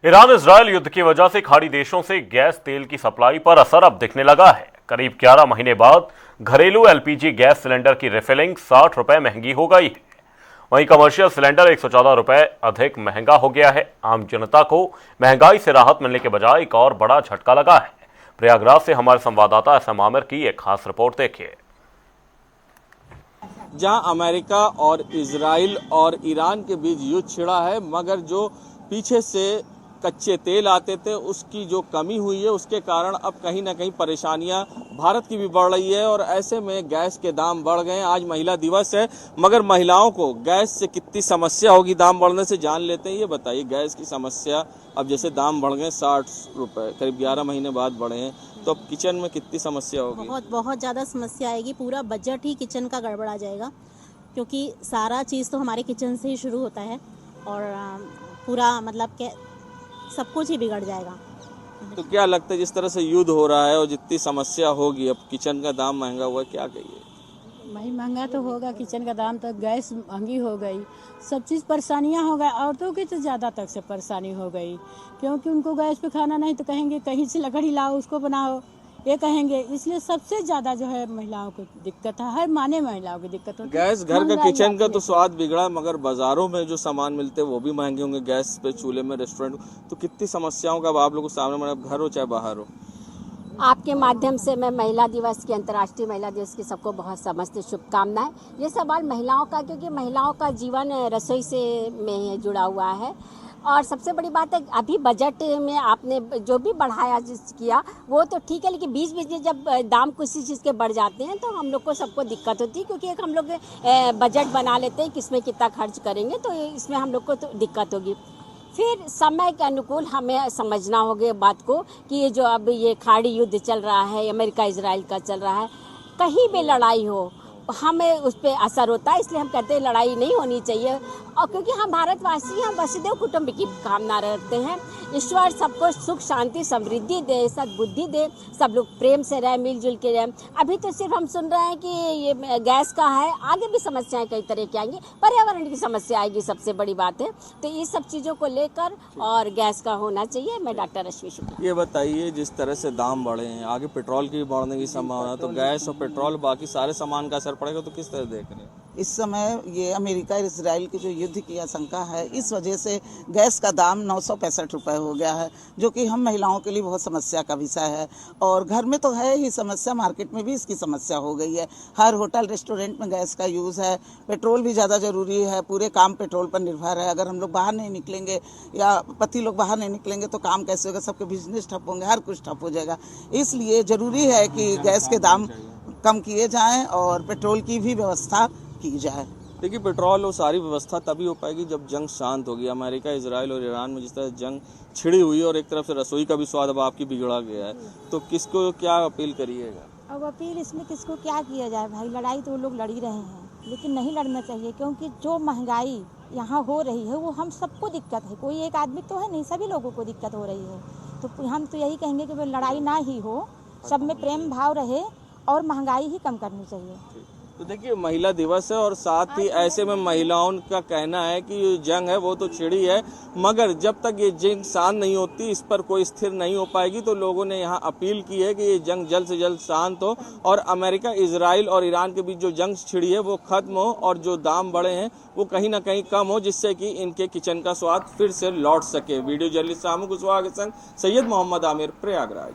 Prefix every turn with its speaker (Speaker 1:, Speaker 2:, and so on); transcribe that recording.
Speaker 1: Iran Israel युद्ध की वजह से खाड़ी देशों से गैस तेल की सप्लाई पर असर अब दिखने लगा है। करीब 11 महीने बाद घरेलू एलपीजी गैस सिलेंडर की रिफिलिंग 60 रुपए महंगी हो गई है। वहीं कमर्शियल सिलेंडर 114 रुपए अधिक महंगा हो गया है। आम जनता को महंगाई से राहत मिलने के बजाय एक और बड़ा झटका लगा है। प्रयागराज से हमारे संवाददाता एसएम आमिर की एक खास रिपोर्ट देखिए।
Speaker 2: जहां अमेरिका और इजराइल और ईरान के बीच युद्ध छिड़ा है, मगर जो पीछे से कच्चे तेल आते थे उसकी जो कमी हुई है, उसके कारण अब कहीं ना कहीं परेशानियां भारत की भी बढ़ रही है और ऐसे में गैस के दाम बढ़ गए। आज महिला दिवस है, मगर महिलाओं को गैस से कितनी समस्या होगी दाम बढ़ने से, जान लेते हैं। ये बताइए, गैस की समस्या अब जैसे दाम बढ़ गए 60 रुपए, करीब 11 महीने बाद बढ़े हैं, तो अब किचन में कितनी समस्या होगी?
Speaker 3: बहुत ज़्यादा समस्या आएगी। पूरा बजट ही किचन का गड़बड़ा जाएगा, क्योंकि सारा चीज़ तो हमारे किचन से ही शुरू होता है और पूरा मतलब के सब कुछ ही बिगड़ जाएगा।
Speaker 2: तो क्या लगता है, जिस तरह से युद्ध हो रहा है और जितनी समस्या होगी, अब किचन का दाम महंगा हुआ है, क्या कहिए?
Speaker 4: भाई महंगा तो होगा, किचन का दाम तो, गैस महंगी हो गई, सब चीज़ परेशानियां हो गई। औरतों की तो ज़्यादा तक से परेशानी हो गई, क्योंकि उनको गैस पे खाना नहीं तो कहेंगे कहीं से लकड़ी लाओ उसको बनाओ, ये कहेंगे। इसलिए सबसे ज़्यादा जो है महिलाओं को दिक्कत है, हर माने महिलाओं की दिक्कत होती है।
Speaker 2: गैस घर का किचन का तो स्वाद बिगड़ा, मगर बाजारों में जो सामान मिलते हैं वो भी महंगे होंगे। गैस पे, चूल्हे में, रेस्टोरेंट, तो कितनी समस्याओं का अब आप लोगों के सामने, मतलब घर हो चाहे बाहर हो।
Speaker 5: आपके माध्यम से मैं महिला दिवस की, अंतर्राष्ट्रीय महिला दिवस की सबको बहुत समस्त शुभकामनाएं। ये सवाल महिलाओं का, क्योंकि महिलाओं का जीवन रसोई से में जुड़ा हुआ है। और सबसे बड़ी बात है, अभी बजट में आपने जो भी बढ़ाया किया वो तो ठीक है, लेकिन बीच बीच में जब दाम किसी चीज़ के बढ़ जाते हैं तो हम लोग को सबको दिक्कत होती है, क्योंकि एक हम लोग बजट बना लेते हैं किसमें कितना खर्च करेंगे, तो इसमें हम लोग को तो दिक्कत होगी। फिर समय के अनुकूल हमें समझना होगा बात को कि ये जो अब ये खाड़ी युद्ध चल रहा है, अमेरिका इजराइल का चल रहा है, कहीं भी लड़ाई हो हमें उस पर असर होता है। इसलिए हम कहते हैं लड़ाई नहीं होनी चाहिए, और क्योंकि हम भारतवासी, हम वसुदेव कुटुंब की कामना रखते हैं। ईश्वर सबको सुख शांति समृद्धि दे, सद्बुद्धि दे, सब लोग प्रेम से रहे, मिलजुल के रहे। अभी तो सिर्फ हम सुन रहे हैं कि ये गैस का है, आगे भी समस्याएं कई तरह की आएंगी, पर्यावरण की समस्या आएगी, सबसे बड़ी बात है। तो ये सब चीज़ों को लेकर और गैस का होना चाहिए। मैं डॉक्टर रश्मि शुक्ला।
Speaker 2: ये बताइए, जिस तरह से दाम बढ़े हैं, आगे पेट्रोल की भी बढ़ने की संभावना है, तो गैस और पेट्रोल बाकी सारे सामान का असर पड़ेगा, तो किस तरह देख रहे हैं?
Speaker 6: इस समय ये अमेरिका और इजराइल की जो युद्ध की आशंका है, इस वजह से गैस का दाम 965 रुपये हो गया है, जो कि हम महिलाओं के लिए बहुत समस्या का विषय है। और घर में तो है ही समस्या, मार्केट में भी इसकी समस्या हो गई है। हर होटल रेस्टोरेंट में गैस का यूज़ है। पेट्रोल भी ज़्यादा ज़रूरी है, पूरे काम पेट्रोल पर निर्भर है। अगर हम लोग बाहर नहीं निकलेंगे या पति लोग बाहर नहीं निकलेंगे तो काम कैसे होगा? सबके बिजनेस ठप होंगे, हर कुछ ठप हो जाएगा। इसलिए ज़रूरी है कि गैस के दाम कम किए जाएँ और पेट्रोल की भी व्यवस्था की जाए।
Speaker 2: देखिए, पेट्रोल और सारी व्यवस्था तभी हो पाएगी जब जंग शांत होगी। अमेरिका, इजराइल और ईरान में जिस तरह जंग छिड़ी हुई है और एक तरफ से रसोई का भी स्वाद अब आपकी बिगड़ा गया है, तो किसको क्या अपील करिएगा?
Speaker 3: अब अपील इसमें किसको क्या किया जाए भाई? लड़ाई तो वो लोग लड़ ही रहे हैं, लेकिन नहीं लड़ना चाहिए, क्योंकि जो महंगाई यहाँ हो रही है वो हम सबको दिक्कत है। कोई एक आदमी तो है नहीं, सभी लोगों को दिक्कत हो रही है। तो हम तो यही कहेंगे कि लड़ाई ना ही हो, सब में प्रेम भाव रहे और महंगाई ही कम करनी चाहिए।
Speaker 2: तो देखिए, महिला दिवस है और साथ ही ऐसे में महिलाओं का कहना है कि ये जंग है वो तो छिड़ी है, मगर जब तक ये जंग शांत नहीं होती, इस पर कोई स्थिर नहीं हो पाएगी। तो लोगों ने यहाँ अपील की है कि ये जंग जल्द से जल्द शांत हो और अमेरिका, इजराइल और ईरान के बीच जो जंग छिड़ी है वो खत्म हो और जो दाम बढ़े हैं वो कहीं ना कहीं कम हो, जिससे कि इनके किचन का स्वाद फिर से लौट सके। वीडियो जर्नलिस्ट सामू कुशवाहा के संग सैयद मोहम्मद आमिर, प्रयागराज।